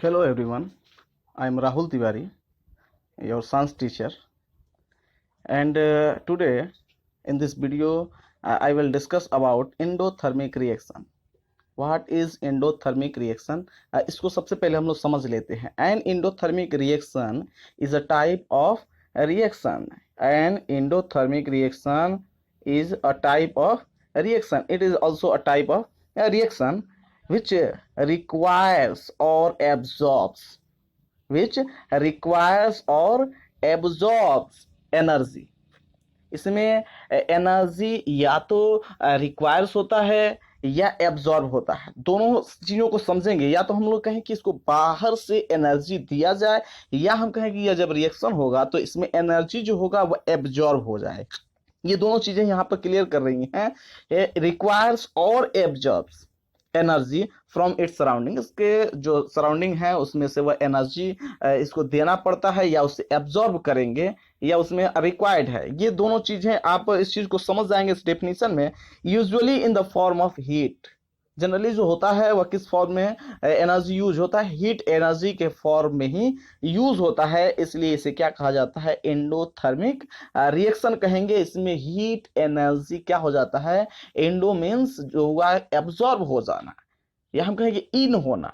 Hello everyone, I am Rahul Tiwari, your science teacher, and today in this video I will discuss about endothermic reaction. What is endothermic reaction? इसको सबसे पहले हम लोग समझ लेते हैं. An endothermic reaction is a type of reaction. An endothermic reaction is a type of reaction. It is also a type of reaction which requires or absorbs energy. इसमें energy या तो रिक्वायर्स होता है या एब्जॉर्ब होता है. दोनों चीजों को समझेंगे. या तो हम लोग कहें कि इसको बाहर से एनर्जी दिया जाए, या हम कहें कि यह जब रिएक्शन होगा तो इसमें एनर्जी जो होगा वो एब्जॉर्ब हो जाए. ये दोनों चीजें यहाँ पर क्लियर कर रही हैं. रिक्वायर्स और absorbs energy from its surrounding. इसके जो सराउंडिंग है उसमें से वह एनर्जी इसको देना पड़ता है, या उसे एब्जॉर्ब करेंगे, या उसमें रिक्वायर्ड है. ये दोनों चीजें आप इस चीज को समझ जाएंगे इस डेफिनेशन में. Usually in the form of heat. Generally जो होता है वह किस फॉर्म में एनर्जी यूज होता है? हीट एनर्जी के फॉर्म में ही यूज होता है. इसलिए इसे क्या कहा जाता है? एंडोथर्मिक रिएक्शन कहेंगे. इसमें हीट एनर्जी क्या हो जाता है? एंडो मीन्स जो हुआ एब्जॉर्ब हो जाना, या हम कहेंगे इन होना.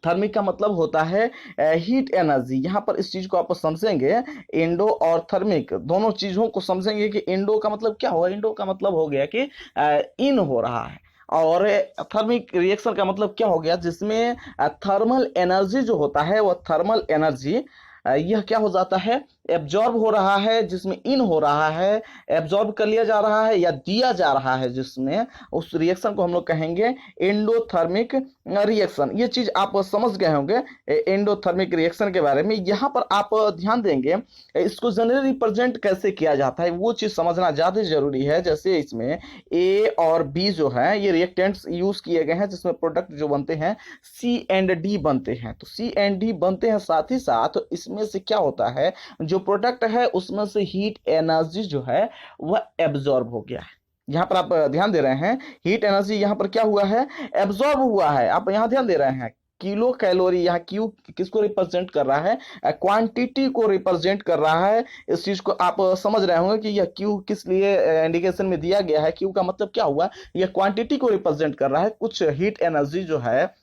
थर्मिक का मतलब होता है हीट एनर्जी. यहाँ पर इस चीज को आप समझेंगे, एंडो और थर्मिक दोनों चीजों को समझेंगे कि एंडो का मतलब क्या हुआ. एंडो का मतलब हो गया कि इन हो रहा है, और थर्मिक रिएक्शन का मतलब क्या हो गया? जिसमें थर्मल एनर्जी जो होता है वह थर्मल एनर्जी यह क्या हो जाता है? एब्जॉर्ब हो रहा है, जिसमें इन हो रहा है, एब्जॉर्ब कर लिया जा रहा है या दिया जा रहा है, जिसमें उस रिएक्शन को हम लोग कहेंगे एंडोथर्मिक रिएक्शन. ये चीज आप समझ गए होंगे एंडोथर्मिक रिएक्शन के बारे में. यहाँ पर आप ध्यान देंगे इसको जनरली रिप्रेजेंट कैसे किया जाता है वो चीज समझना ज्यादा जरूरी है. जैसे इसमें ए और बी जो है ये रिएक्टेंट्स यूज किए गए हैं, जिसमें प्रोडक्ट जो बनते हैं सी एंड डी बनते हैं. तो सी एंड डी बनते हैं, साथ ही साथ इसमें से क्या होता है, जो प्रोडक्ट है उसमें से हीट एनर्जी जो है वह एब्जॉर्ब हो गया है. यहां पर आप ध्यान दे रहे हैं, हीट एनर्जी यहां पर क्या हुआ है? एब्जॉर्ब हुआ है. आप यहां ध्यान दे रहे हैं, किलो कैलोरी. यहाँ क्यू किसको रिप्रेजेंट कर रहा है? क्वांटिटी को रिप्रेजेंट कर रहा है. इस चीज को आप समझ रहे होंगे कि यह क्यू किस लिए इंडिकेशन में दिया गया है. क्यू का मतलब क्या हुआ? यह क्वांटिटी को रिप्रेजेंट कर रहा है. कुछ हीट एनर्जी जो है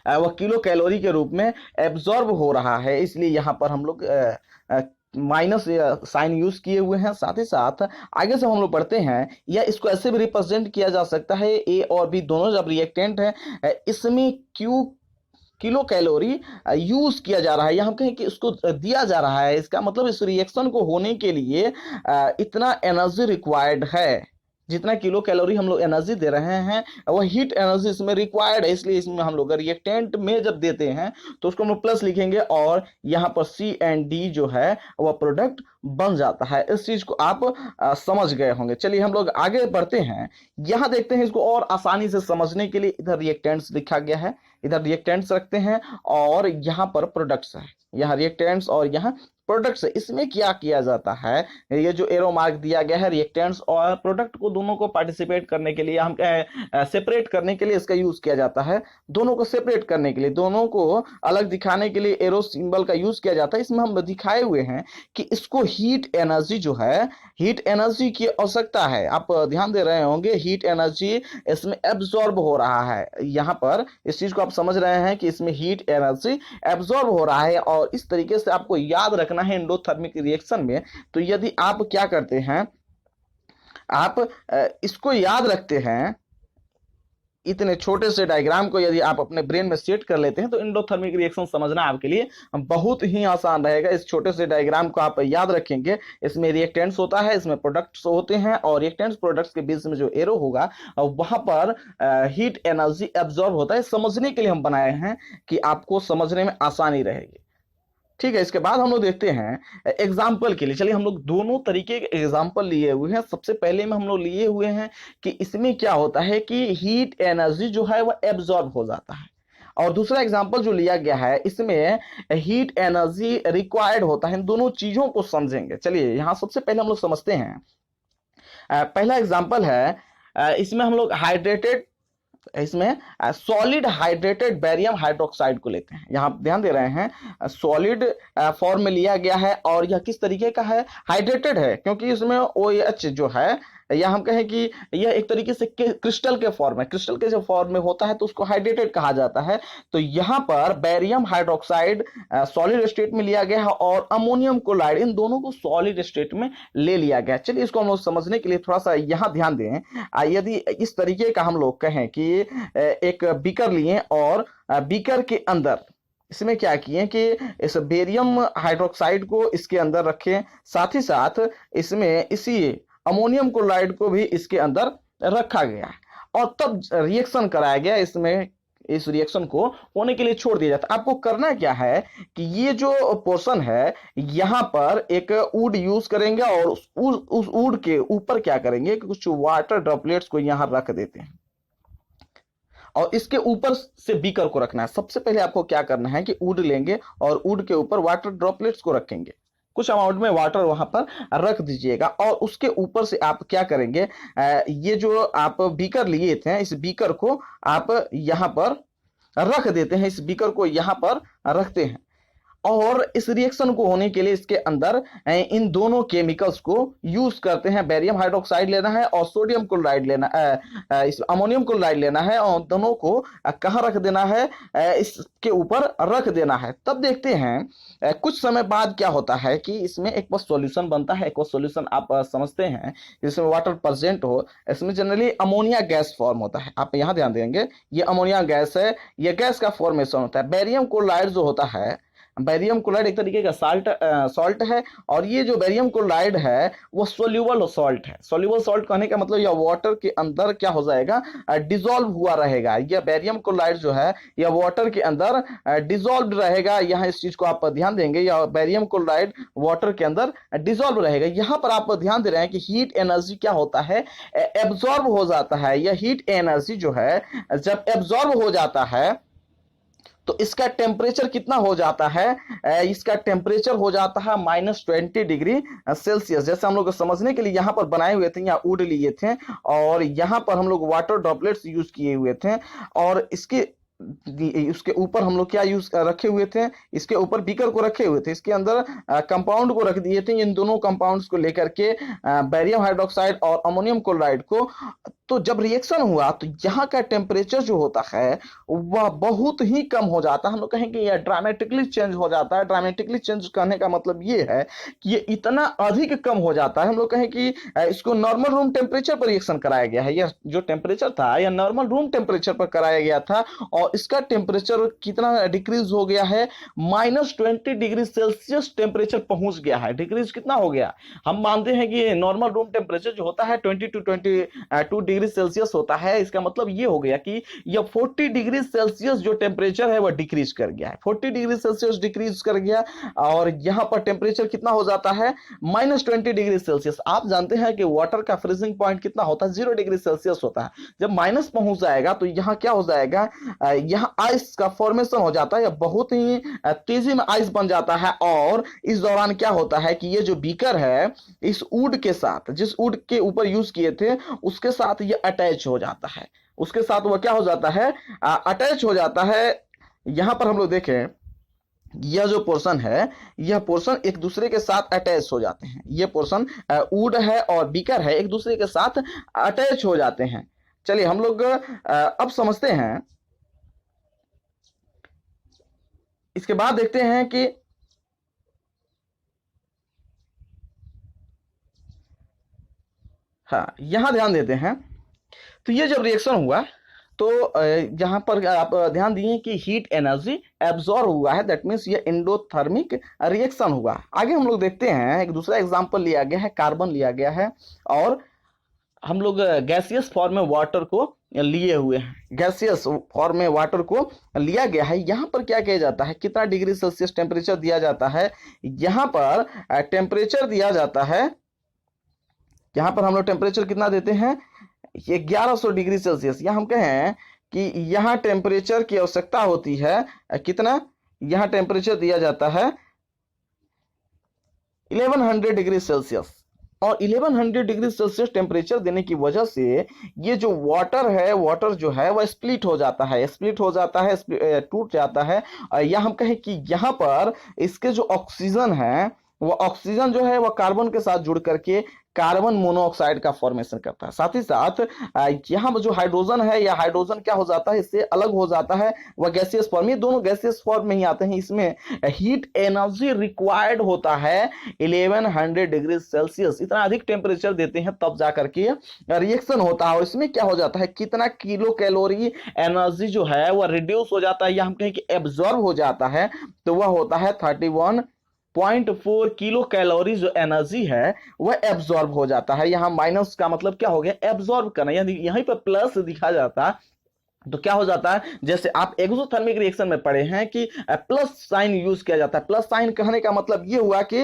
वह किलो कैलोरी के रूप में एब्जॉर्ब हो रहा है. इसलिए यहां पर हम लोग माइनस साइन यूज किए हुए हैं. साथ ही साथ आगे से हम लोग पढ़ते हैं, या इसको ऐसे भी रिप्रेजेंट किया जा सकता है, ए और बी दोनों जब रिएक्टेंट है इसमें क्यू किलो कैलोरी यूज किया जा रहा है, या हम कहें कि इसको दिया जा रहा है. इसका मतलब इस रिएक्शन को होने के लिए इतना एनर्जी रिक्वायर्ड है. जितना किलो कैलोरी हम लोग एनर्जी दे रहे हैं वह हीट एनर्जी इसमें रिक्वायर्ड है. इसलिए इसमें हम लोग रिएक्टेंट में जब देते हैं तो उसको हम लोग प्लस लिखेंगे, और यहाँ पर सी एंड डी जो है वह प्रोडक्ट बन जाता है. इस चीज को आप समझ गए होंगे. चलिए हम लोग आगे बढ़ते हैं. यहां देखते हैं इसको और आसानी से समझने के लिए. इधर रिएक्टेंट्स लिखा गया है, इधर रिएक्टेंट्स रखते हैं, और यहाँ पर प्रोडक्ट्स है. यहाँ रिएक्टेंट्स और यहाँ प्रोडक्ट्स है. इसमें क्या किया जाता है? ये जो एरो मार्क दिया गया है, रिएक्टेंट्स और प्रोडक्ट को दोनों को पार्टिसिपेट करने के लिए, हम सेपरेट करने के लिए इसका यूज किया जाता है. दोनों को सेपरेट करने के लिए, दोनों को अलग दिखाने के लिए एरो सिंबल का यूज किया जाता है. इसमें हम दिखाए हुए हैं कि इसको हीट एनर्जी जो है, हीट एनर्जी की आवश्यकता है. आप ध्यान दे रहे होंगे, हीट एनर्जी इसमें एब्जॉर्ब हो रहा है. यहाँ पर इस चीज को आप समझ रहे हैं कि इसमें हीट एनर्जी एब्जॉर्ब हो रहा है, और इस तरीके से आपको याद रखना है एंडोथर्मिक रिएक्शन में. तो यदि आप क्या करते हैं, आप इसको याद रखते हैं, इतने छोटे से डायग्राम को यदि आप अपने ब्रेन में सेट कर लेते हैं तो एंडोथर्मिक रिएक्शन समझना आपके लिए बहुत ही आसान रहेगा. इस छोटे से डायग्राम को आप याद रखेंगे. इसमें रिएक्टेंट्स होता है, इसमें प्रोडक्ट्स होते हैं, और रिएक्टेंट्स प्रोडक्ट्स के बीच में जो एरो होगा वहां पर हीट एनर्जी एब्जॉर्ब होता है. समझने के लिए हम बनाए हैं कि आपको समझने में आसानी रहेगी. ठीक है, इसके बाद हम लोग देखते हैं एग्जाम्पल के लिए. चलिए हम लोग दोनों तरीके के एग्जाम्पल लिए हुए हैं. सबसे पहले में हम लोग लिए हुए हैं कि इसमें क्या होता है कि हीट एनर्जी जो है वह एब्जॉर्ब हो जाता है, और दूसरा एग्जाम्पल जो लिया गया है इसमें हीट एनर्जी रिक्वायर्ड होता है. इन दोनों चीजों को समझेंगे. चलिए यहां सबसे पहले हम लोग समझते हैं. पहला एग्जाम्पल है, इसमें हम लोग हाइड्रेटेड इसमें सॉलिड हाइड्रेटेड बेरियम हाइड्रोक्साइड को लेते हैं। यहाँ ध्यान दे रहे हैं सॉलिड फॉर्म में लिया गया है और यह किस तरीके का है, हाइड्रेटेड है, क्योंकि इसमें OH जो है या हम कहें कि यह एक तरीके से क्रिस्टल के फॉर्म है, क्रिस्टल के जो फॉर्म में होता है तो उसको हाइड्रेटेड कहा जाता है। तो यहाँ पर बेरियम हाइड्रोक्साइड सॉलिड स्टेट में लिया गया है और अमोनियम क्लोराइड, इन दोनों को सॉलिड स्टेट में ले लिया गया। चलिए इसको हम लोग समझने के लिए थोड़ा सा यहाँ ध्यान दें। यदि इस तरीके का हम लोग कहें कि एक बीकर लिए और बीकर के अंदर इसमें क्या किए कि इस बेरियम हाइड्रोक्साइड को इसके अंदर रखें, साथ ही साथ इसमें इसी अमोनियम क्लोराइड को भी इसके अंदर रखा गया और तब रिएक्शन कराया गया। इसमें इस रिएक्शन को होने के लिए छोड़ दिया जाता है। आपको करना क्या है कि ये जो पोर्शन है यहाँ पर एक वुड यूज करेंगे और उस वुड के ऊपर क्या करेंगे कि कुछ वाटर ड्रॉपलेट्स को यहाँ रख देते हैं और इसके ऊपर से बीकर को रखना है। सबसे पहले आपको क्या करना है कि वुड लेंगे और वुड के ऊपर वाटर ड्रॉपलेट्स को रखेंगे, कुछ अमाउंट में वाटर वहां पर रख दीजिएगा और उसके ऊपर से आप क्या करेंगे, ये जो आप बीकर लिए थे इस बीकर को आप यहां पर रख देते हैं, इस बीकर को यहां पर रखते हैं और इस रिएक्शन को होने के लिए इसके अंदर इन दोनों केमिकल्स को यूज करते हैं। बेरियम हाइड्रोक्साइड लेना है और सोडियम क्लोराइड लेना, इस अमोनियम क्लोराइड लेना है और दोनों को कहाँ रख देना है, इसके ऊपर रख देना है। तब देखते हैं कुछ समय बाद क्या होता है कि इसमें एक बस सॉल्यूशन बनता है। एक सॉल्यूशन आप समझते हैं जिसमें वाटर प्रेजेंट हो, इसमें जनरली अमोनिया गैस फॉर्म होता है। आप यहाँ ध्यान देंगे ये अमोनिया गैस है, ये गैस का फॉर्मेशन होता है। बेरियम क्लोराइड जो होता है, बेरियम क्लोराइड एक तरीके का सॉल्ट है और ये जो बेरियम क्लोराइड है वो सोल्यूबल सॉल्ट है। सोल्यूबल सॉल्ट कहने का मतलब यह वाटर के अंदर क्या हो जाएगा, डिसॉल्व हुआ रहेगा। यह बेरियम क्लोराइड जो है यह वाटर के अंदर डिसॉल्व रहेगा। यहाँ इस चीज को आप ध्यान देंगे, यह बेरियम क्लोराइड वाटर के अंदर डिसॉल्व रहेगा। यहाँ पर आप ध्यान दे रहे हैं कि हीट एनर्जी क्या होता है, एब्जॉर्ब हो जाता है। यह हीट एनर्जी जो है जब एब्जॉर्ब हो जाता है तो इसका टेम्परेचर कितना हो जाता है, इसका टेम्परेचर हो जाता है -20 डिग्री सेल्सियस। जैसे हम लोग समझने के लिए यहाँ पर बनाए हुए थे, यहाँ वुड लिए थे और यहाँ पर हम लोग वाटर ड्रॉपलेट्स यूज किए हुए थे और उसके ऊपर हम लोग क्या यूज रखे हुए थे, इसके ऊपर बीकर को रखे हुए थे, इसके अंदर कंपाउंड को रख दिए थे। इन दोनों कंपाउंड्स को लेकर के बेरियम हाइड्रोक्साइड और अमोनियम क्लोराइड को, तो जब रिएक्शन हुआ तो यहाँ का टेम्परेचर जो होता है वह बहुत ही कम हो जाता है। हम लोग कहेंगे यह ड्रामेटिकली चेंज हो जाता है। ड्रामेटिकली चेंज करने का मतलब ये है कि ये इतना अधिक कम हो जाता है। हम लोग कहें कि इसको नॉर्मल रूम टेम्परेचर पर रिएक्शन कराया गया है। यह जो टेम्परेचर था यह नॉर्मल रूम टेम्परेचर पर कराया गया था और इसका टेम्परेचर कितना डिक्रीज हो गया है, -20 डिग्री सेल्सियस टेम्परेचर पहुंच गया है। डिक्रीज कितना हो गया, हम मानते हैं कि नॉर्मल रूम टेम्परेचर जो होता है 20 to 22 डिग्री सेल्सियस होता है। इसका मतलब ये हो गया कि यह 40 डिग्री सेल्सियस जो टेम्परेचर है वह डिक्रीज कर गया है, 40 डिग्री सेल्सियस डिक्रीज कर गया और यहां पर टेम्परेचर कितना हो जाता है, -20 डिग्री सेल्सियस। आप जानते हैं कि वाटर का फ्रीजिंग पॉइंट कितना होता है, 0 डिग्री सेल्सियस होता है। जब माइनस पहुंच जाएगा तो यहां क्या हो जाएगा, यहां आइस का फॉर्मेशन हो जाता है, यह बहुत ही तेजी में आइस बन जाता है और इस दौरान क्या होता है कि ये जो बीकर है इस वुड के साथ, जिस वुड के ऊपर यूज किए थे उसके साथ ये अटैच हो जाता है, उसके साथ वह क्या हो जाता है, अटैच हो जाता है। यहां पर हम लोग देखें यह जो पोर्शन है यह पोर्शन एक दूसरे के साथ अटैच हो जाते हैं। यह पोर्शन वुड है और बीकर है, एक दूसरे के साथ अटैच हो जाते हैं। चलिए हम लोग अब समझते हैं, इसके बाद देखते हैं कि हाँ यहां ध्यान देते हैं। तो ये जब रिएक्शन हुआ तो यहां पर आप ध्यान दिए कि हीट एनर्जी एब्जॉर्ब हुआ है, दैट मीन्स ये एंडोथर्मिक रिएक्शन हुआ। आगे हम लोग देखते हैं, एक दूसरा एग्जांपल लिया गया है, कार्बन लिया गया है और हम लोग गैसियस फॉर्म में वाटर को लिए हुए हैं, गैसियस फॉर्म में वाटर को लिया गया है। यहाँ पर क्या किया जाता है, कितना डिग्री सेल्सियस टेम्परेचर दिया जाता है, यहाँ पर टेम्परेचर दिया जाता है, यहाँ पर हम लोग टेम्परेचर कितना देते हैं, 1100 डिग्री सेल्सियस। यहाँ हम कहें कि यहाँ टेम्परेचर की आवश्यकता होती है कितना, यहाँ टेम्परेचर दिया जाता है 1100 डिग्री सेल्सियस। और 1100 डिग्री सेल्सियस टेम्परेचर देने की वजह से ये जो वाटर है, वाटर जो है वह स्प्लिट हो जाता है, टूट जाता है। या हम कहें कि यहाँ पर इसके जो ऑक्सीजन है, वो ऑक्सीजन जो है वह कार्बन के साथ जुड़ करके कार्बन मोनोऑक्साइड का फॉर्मेशन करता है। साथ ही साथ यहाँ जो हाइड्रोजन है, या हाइड्रोजन क्या हो जाता है, इससे अलग हो जाता है, वह गैसियस फॉर्म, ये दोनों गैसियस फॉर्म में ही आते हैं। इसमें हीट एनर्जी रिक्वायर्ड होता है 1100 डिग्री सेल्सियस, इतना अधिक टेम्परेचर देते हैं तब जाकर के रिएक्शन होता है। और इसमें क्या हो जाता है, कितना किलो कैलोरी एनर्जी जो है वह रिड्यूस हो जाता है, या हम कहें कि एब्जॉर्ब हो जाता है, तो वह होता है 31.4 किलो कैलोरी। जो एनर्जी है वह एब्जॉर्ब हो जाता है। यहां माइनस का मतलब क्या हो गया, एब्जॉर्ब करना, यानी यहीं पर प्लस दिखा जाता है तो क्या हो जाता है, जैसे आप एक्सोथर्मिक रिएक्शन में पढ़े हैं कि प्लस साइन यूज किया जाता है। प्लस साइन कहने का मतलब ये हुआ कि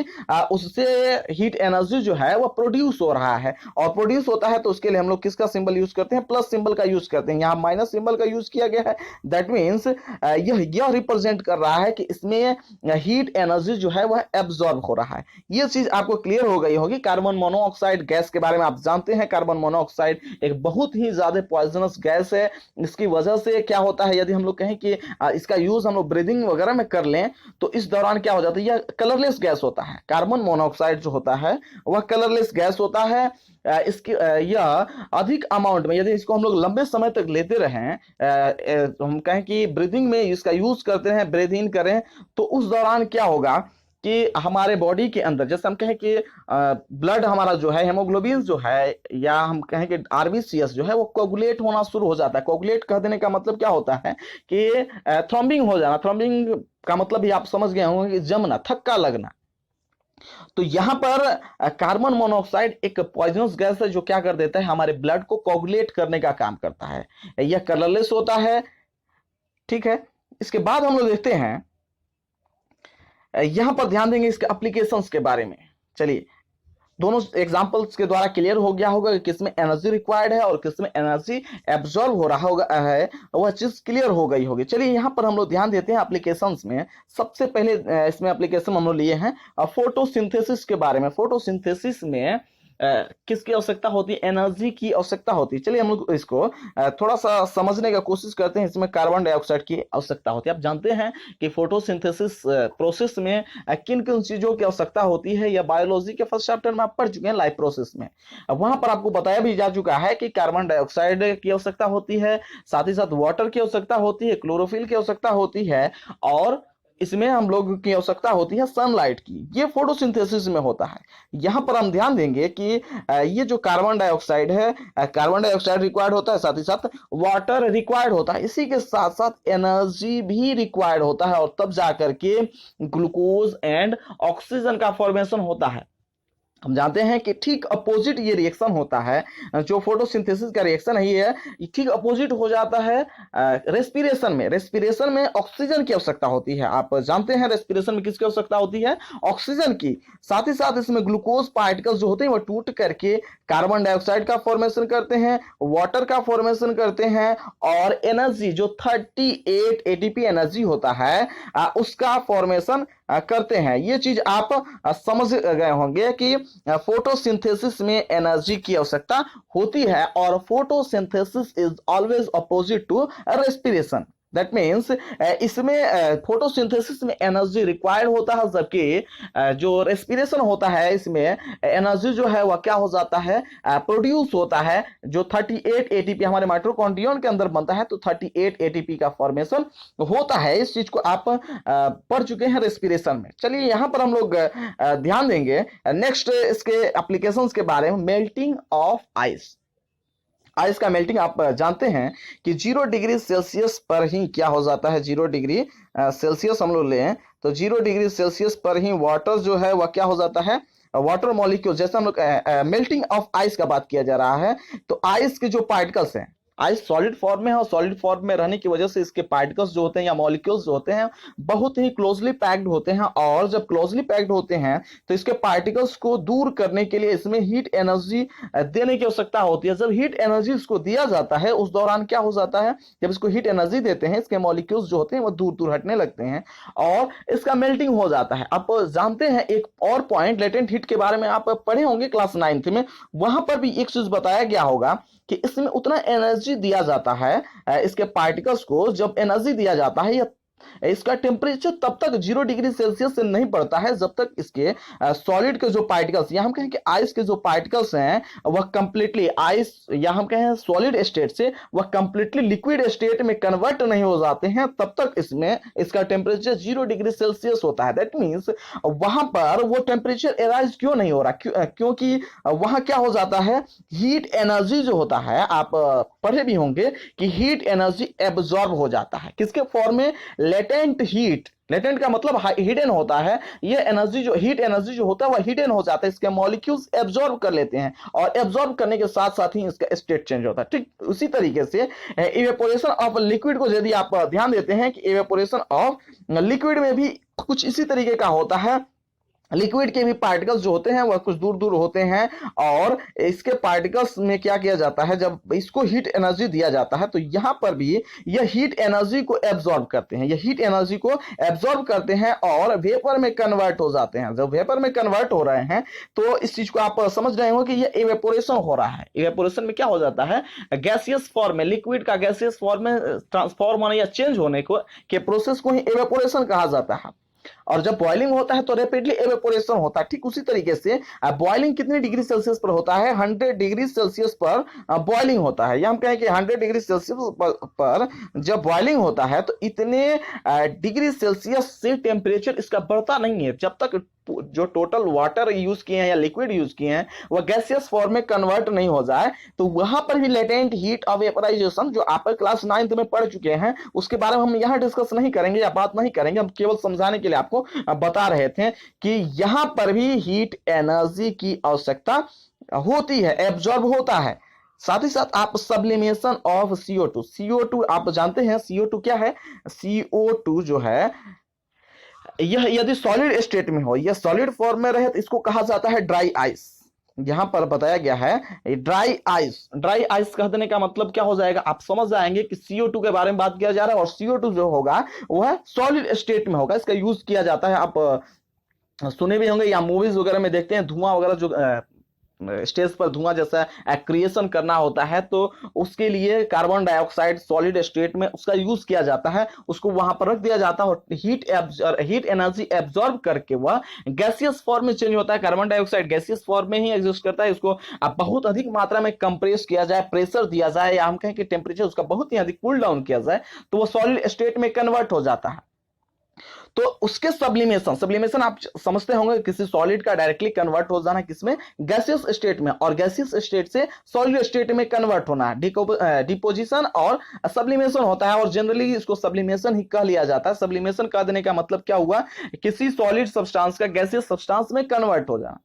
उससे हीट एनर्जी जो है वो प्रोड्यूस हो रहा है, और प्रोड्यूस होता है तो उसके लिए हम लोग किसका सिंबल यूज करते हैं, प्लस सिंबल का यूज करते हैं। यहाँ माइनस सिंबल का यूज किया गया है, दैट मीन्स यह रिप्रेजेंट कर रहा है कि इसमें हीट एनर्जी जो है वह एब्जॉर्ब हो रहा है। ये चीज आपको क्लियर हो गई होगी। कार्बन मोनोऑक्साइड गैस के बारे में आप जानते हैं, कार्बन मोनोऑक्साइड एक बहुत ही ज्यादा पॉइजनस गैस है। इसकी वजह से क्या होता है, यदि हम लोग कहें कि इसका यूज हम लोग ब्रीदिंग वगैरह में कर लें तो इस दौरान क्या हो जाता है, यह कलरलेस गैस होता है। कार्बन मोनोऑक्साइड जो होता है वह कलरलेस गैस होता है। इसकी यह अधिक अमाउंट में, यदि इसको हम लोग लंबे समय तक लेते रहें, हम कहें कि ब्रीदिंग में इसका यूज करते हैं, ब्रीद इन करें, तो उस दौरान क्या होगा कि हमारे बॉडी के अंदर, जैसे हम कहें कि ब्लड हमारा जो है, हेमोग्लोबिन जो है, या हम कहें कि आरबीसीएस जो है वो कोगुलेट होना शुरू हो जाता है। कोगुलेट कह देने का मतलब क्या होता है कि थ्रॉम्बिंग हो जाना। थ्रॉम्बिंग का मतलब भी आप समझ गए होंगे कि जमना, थक्का लगना। तो यहां पर कार्बन मोनोऑक्साइड एक पॉइजनस गैस है जो क्या कर देता है, हमारे ब्लड को कोगुलेट करने का काम करता है। यह कलरलेस होता है, ठीक है। इसके बाद हम लोग देखते हैं, यहां पर ध्यान देंगे इसके एप्लीकेशंस के बारे में। चलिए, दोनों एग्जांपल्स के द्वारा क्लियर हो गया होगा कि किसमें एनर्जी रिक्वायर्ड है और किसमें एनर्जी एब्जॉर्ब हो रहा होगा है, वह चीज क्लियर हो गई होगी। चलिए यहां पर हम लोग ध्यान देते हैं एप्लीकेशंस में। सबसे पहले इसमें एप्लीकेशन हम लोग लिए हैं फोटोसिंथेसिस के बारे में। फोटोसिंथेसिस में किसकी आवश्यकता होती है, एनर्जी की आवश्यकता होती है। चलिए हम लोग इसको थोड़ा सा समझने का कोशिश करते हैं। इसमें कार्बन डाइऑक्साइड की आवश्यकता होती है। आप जानते हैं कि फोटोसिंथेसिस प्रोसेस में किन किन चीजों की आवश्यकता होती है, या बायोलॉजी के फर्स्ट चैप्टर में आप पढ़ चुके हैं, लाइफ प्रोसेस में। अब वहां पर आपको बताया भी जा चुका है कि कार्बन डाइऑक्साइड की आवश्यकता होती है, साथ ही साथ वाटर की आवश्यकता होती है, क्लोरोफिल की आवश्यकता होती है, और इसमें हम लोग की आवश्यकता होती है सनलाइट की। ये फोटोसिंथेसिस में होता है। यहां पर हम ध्यान देंगे कि ये जो कार्बन डाइऑक्साइड है, कार्बन डाइऑक्साइड रिक्वायर्ड होता है, साथ ही साथ वाटर रिक्वायर्ड होता है, इसी के साथ साथ एनर्जी भी रिक्वायर्ड होता है, और तब जाकर के ग्लूकोज एंड ऑक्सीजन का फॉर्मेशन होता है। हम जानते हैं कि ठीक अपोजिट ये रिएक्शन होता है, जो फोटोसिंथेसिस का रिएक्शन है ये ठीक अपोजिट हो जाता है रेस्पिरेशन में। रेस्पिरेशन में ऑक्सीजन की आवश्यकता होती है। आप जानते हैं रेस्पिरेशन में किसकी आवश्यकता होती है, ऑक्सीजन की। साथ ही साथ इसमें ग्लूकोज पार्टिकल्स जो होते हैं वो टूट करके कार्बन डाइऑक्साइड का फॉर्मेशन करते हैं, वाटर का फॉर्मेशन करते हैं, और एनर्जी जो 38 एटीपी एनर्जी होता है उसका फॉर्मेशन करते हैं। ये चीज आप समझ गए होंगे कि फोटोसिंथेसिस में एनर्जी की आवश्यकता होती है, और photosynthesis is always opposite to respiration. That means इसमें फोटोसिंथेसिस में एनर्जी रिक्वायर्ड होता है, जबकि जो रेस्पिरेशन होता है इसमें एनर्जी जो है वह क्या हो जाता है, प्रोड्यूस होता है। जो 38 एटीपी हमारे माइटोकॉन्ड्रियन के अंदर बनता है, तो 38 एटीपी का फॉर्मेशन होता है। इस चीज को आप पढ़ चुके हैं रेस्पिरेशन में। चलिए यहां पर हम लोग ध्यान देंगे नेक्स्ट इसके एप्लीकेशंस के बारे में। Melting of ice. आइस का मेल्टिंग आप जानते हैं कि 0 डिग्री सेल्सियस पर ही क्या हो जाता है, 0 डिग्री सेल्सियस हम लोग लें तो 0 डिग्री सेल्सियस पर ही वाटर जो है वह क्या हो जाता है, वाटर मॉलिक्यूल। जैसे हम लोग मेल्टिंग ऑफ आइस का बात किया जा रहा है, तो आइस के जो पार्टिकल्स हैं, आइस सॉलिड फॉर्म में है और सॉलिड फॉर्म में रहने की वजह से इसके पार्टिकल्स जो होते हैं या मॉलिक्यूल्स जो होते हैं बहुत ही क्लोजली पैक्ड होते हैं, और जब क्लोजली पैक्ड होते हैं तो इसके पार्टिकल्स को दूर करने के लिए इसमें हीट एनर्जी देने की आवश्यकता होती है। जब हीट एनर्जी इसको दिया जाता है उस दौरान क्या हो जाता है, जब इसको हीट एनर्जी देते हैं इसके मॉलिक्यूल्स जो होते हैं वो दूर दूर हटने लगते हैं और इसका मेल्टिंग हो जाता है। आप जानते हैं एक और पॉइंट लेटेंट हीट के बारे में आप पढ़े होंगे क्लास 9th में, वहां पर भी एक चीज बताया गया होगा कि इसमें उतना एनर्जी दिया जाता है इसके पार्टिकल्स को, जब एनर्जी दिया जाता है या इसका टेम्परेचर तब तक 0 डिग्री सेल्सियस से नहीं बढ़ता है जब तक इसके सॉलिड के जो पार्टिकल्स या हम कहें कि आइस के जो पार्टिकल्स हैं वह कंप्लीटली आइस या हम कहें सॉलिड स्टेट से वह कंप्लीटली लिक्विड स्टेट में कन्वर्ट नहीं हो जाते हैं, तब तक इसमें इसका टेम्परेचर 0 डिग्री सेल्सियस होता है। दैट मीन्स वहां पर वो टेम्परेचर एराइज क्यों नहीं हो रहा, क्योंकि वहां क्या हो जाता है, हीट एनर्जी जो होता है आप पढ़े भी होंगे कि हीट एनर्जी एब्जॉर्ब हो जाता है किसके फॉर्म में, लेटेंट हीट। लेटेंट का मतलब हिडन होता है, ये एनर्जी जो हीट एनर्जी जो होता है वह हिडन हो जाता है, इसके मॉलिक्यूल्स एब्जॉर्ब कर लेते हैं और एब्जॉर्ब करने के साथ साथ ही इसका स्टेट चेंज होता है। ठीक उसी तरीके से इवेपोरेशन ऑफ लिक्विड को यदि आप ध्यान देते हैं कि इवेपोरेशन ऑफ लिक्विड में भी कुछ इसी तरीके का होता है। लिक्विड के भी पार्टिकल्स जो होते हैं वह कुछ दूर दूर होते हैं और इसके पार्टिकल्स में क्या किया जाता है, जब इसको हीट एनर्जी दिया जाता है तो यहां पर भी यह हीट एनर्जी को एब्जॉर्ब करते हैं, यह हीट एनर्जी को एब्जॉर्ब करते हैं और वेपर में कन्वर्ट हो जाते हैं। जब वेपर में कन्वर्ट हो रहे हैं तो इस चीज को आप समझ रहे हो कि यह इवेपोरेशन हो रहा है। इवेपोरेशन में क्या हो जाता है, गैसियस फॉर्म में लिक्विड का गैसियस फॉर्म में ट्रांसफॉर्म होने या चेंज होने को के प्रोसेस को ही इवेपोरेशन कहा जाता है। और जब बॉइलिंग होता है तो रैपिडली एवेपोरेशन होता है। ठीक उसी तरीके से बॉइलिंग कितने डिग्री सेल्सियस पर होता है, 100 डिग्री सेल्सियस पर बॉइलिंग होता है, या हम कहें कि 100 डिग्री सेल्सियस पर जब बॉइलिंग होता है तो इतने डिग्री सेल्सियस से टेम्परेचर इसका बढ़ता नहीं है जब तक जो टोटल वाटर यूज किए हैं या लिक्विड यूज किए हैं वह गैसियस फॉर्म में कन्वर्ट नहीं हो जाए। तो वहां पर भी लेटेंट हीट ऑफ वेपराइजेशन जो आप क्लास 9th में पढ़ चुके हैं उसके बारे में हम यहां डिस्कस नहीं करेंगे या बात नहीं करेंगे, हम केवल समझाने के लिए आपको बता रहे थे कि यहां पर भी हीट एनर्जी की आवश्यकता होती है, एब्जॉर्ब होता है। साथ ही साथ आप सब्लिमेशन ऑफ CO2, CO2 आप जानते हैं CO2 क्या है, CO2 जो है यह यदि सॉलिड स्टेट में हो, यह सॉलिड फॉर्म में रहे तो इसको कहा जाता है ड्राई आइस। यहां पर बताया गया है ड्राई आइस। ड्राई आइस कह देने का मतलब क्या हो जाएगा, आप समझ जाएंगे कि CO2 के बारे में बात किया जा रहा है और CO2 जो होगा वह सॉलिड स्टेट में होगा। इसका यूज किया जाता है, आप सुने भी होंगे या मूवीज वगैरह में देखते हैं, धुआं वगैरह जो स्टेज पर धुआं जैसा क्रिएशन करना होता है तो उसके लिए कार्बन डाइऑक्साइड सॉलिड स्टेट में उसका यूज किया जाता है, उसको वहां पर रख दिया जाता है और हीट एनर्जी एब्जॉर्ब करके वह गैसियस फॉर्म में चेंज होता है। कार्बन डाइऑक्साइड गैसियस फॉर्म में ही एग्जिस्ट करता है, इसको बहुत अधिक मात्रा में कंप्रेस किया जाए, प्रेशर दिया जाए या हम कहें कि टेम्परेचर उसका बहुत ही अधिक कूल डाउन किया जाए तो वह सॉलिड स्टेट में कन्वर्ट हो जाता है। तो उसके सब्लिमेशन आप समझते होंगे किसी सॉलिड का डायरेक्टली कन्वर्ट हो जाना किसमें, गैसियस स्टेट में, और गैसियस स्टेट से सॉलिड स्टेट में कन्वर्ट होना डिपोजिशन और सब्लिमेशन होता है। और जनरली इसको सब्लिमेशन ही कह लिया जाता है। सब्लिमेशन कह देने का मतलब क्या हुआ, किसी सॉलिड सब्सटेंस का गैसियस सब्सटेंस में कन्वर्ट हो जाना।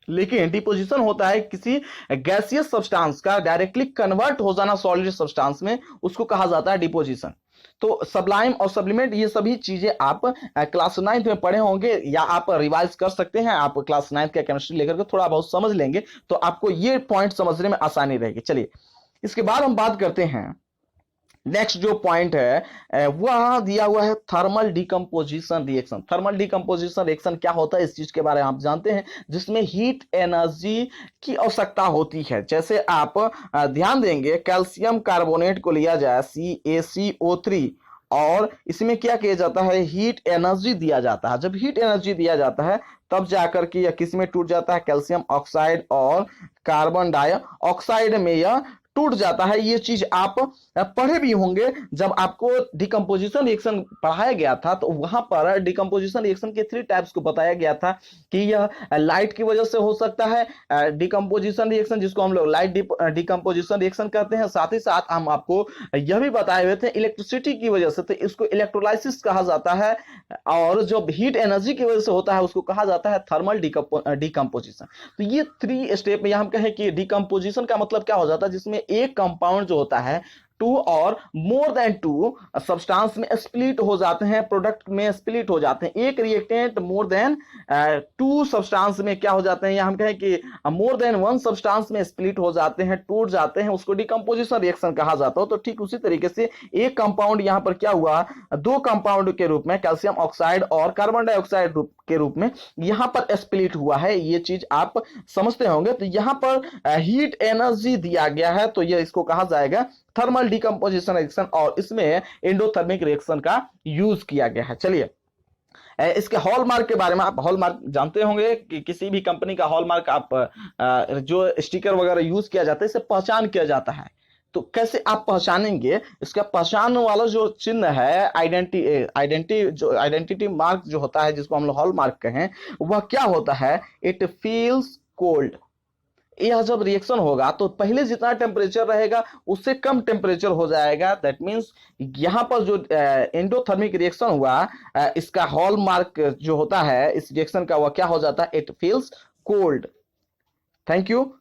लेकिन डिपोजिशन होता है किसी गैसियस सब्सटेंस का डायरेक्टली कन्वर्ट हो जाना सॉलिड सब्सटेंस में, उसको कहा जाता है डिपोजिशन। तो सब्लाइम और सब्लिमेंट ये सभी चीजें आप क्लास 9th में पढ़े होंगे या आप रिवाइज कर सकते हैं। आप क्लास 9th का केमिस्ट्री लेकर के थोड़ा बहुत समझ लेंगे तो आपको ये पॉइंट समझने में आसानी रहेगी। चलिए इसके बाद हम बात करते हैं नेक्स्ट जो पॉइंट है वह दिया हुआ है thermal decomposition reaction. Thermal decomposition reaction क्या होता है इस चीज के बारे में आप जानते हैं, जिसमें हीट एनर्जी की आवश्यकता होती है। जैसे आप ध्यान देंगे कैल्शियम कार्बोनेट को लिया जाए CaCO3 और इसमें क्या किया जाता है, हीट एनर्जी दिया जाता है। जब हीट एनर्जी दिया जाता है तब जाकर के यह किस में टूट जाता है, कैल्शियम ऑक्साइड और कार्बन डाइऑक्साइड में यह टूट जाता है। ये चीज आप पढ़े भी होंगे जब आपको डिकम्पोजिशन रिएक्शन पढ़ाया गया था तो वहां पर डिकम्पोजिशन रिएक्शन के 3 टाइप्स को बताया गया था कि यह लाइट की वजह से हो सकता है डिकम्पोजिशन रिएक्शन, जिसको हम लोग लाइट डिकम्पोजिशन रिएक्शन कहते हैं। साथ ही साथ हम आपको यह भी बताए हुए थे इलेक्ट्रिसिटी की वजह से, तो इसको इलेक्ट्रोलाइसिस कहा जाता है। और जो हीट एनर्जी की वजह से होता है उसको कहा जाता है थर्मल डिकम्पोजिशन। तो ये 3 स्टेप में हम कहें कि डिकम्पोजिशन का मतलब क्या हो जाता है, जिसमें एक कंपाउंड जो होता है टू और मोर देन टू सब्सटेंस में स्प्लिट हो जाते हैं, प्रोडक्ट में स्प्लिट हो जाते हैं। एक reactant more than two substance में क्या हो जाते हैं, या हम कहें कि मोर देन वन सब्सटेंस में स्प्लिट हो जाते हैं, टूट जाते हैं, उसको डिकम्पोजिशन रिएक्शन कहा जाता है। तो ठीक उसी तरीके से एक कंपाउंड यहां पर क्या हुआ, दो कंपाउंड के रूप में कैल्शियम ऑक्साइड और कार्बन डाइऑक्साइड के रूप में यहां पर स्प्लिट हुआ है। ये चीज आप समझते होंगे। तो यहां पर हीट एनर्जी दिया गया है, तो ये इसको कहा जाएगा थर्मल डिकम्पोजिशन रिएक्शन, और इसमें एंडोथर्मिक रिएक्शन का यूज किया गया है। चलिए इसके हॉलमार्क के बारे में, आप हॉलमार्क जानते होंगे कि किसी भी कंपनी का हॉलमार्क आप जो स्टिकर वगैरह यूज किया जाता है इसे पहचान किया जाता है। तो कैसे आप पहचानेंगे, इसका पहचान वाला जो चिन्ह है, आइडेंटिटी मार्क जो होता है, जिसको हम लोग हॉलमार्क कहें, वह क्या होता है, इट फील्स कोल्ड। यह जब रिएक्शन होगा तो पहले जितना टेम्परेचर रहेगा उससे कम टेम्परेचर हो जाएगा। दैट मीन्स यहां पर जो एंडोथर्मिक रिएक्शन हुआ, इसका हॉलमार्क जो होता है इस रिएक्शन का, वह क्या हो जाता है, it feels cold. Thank you.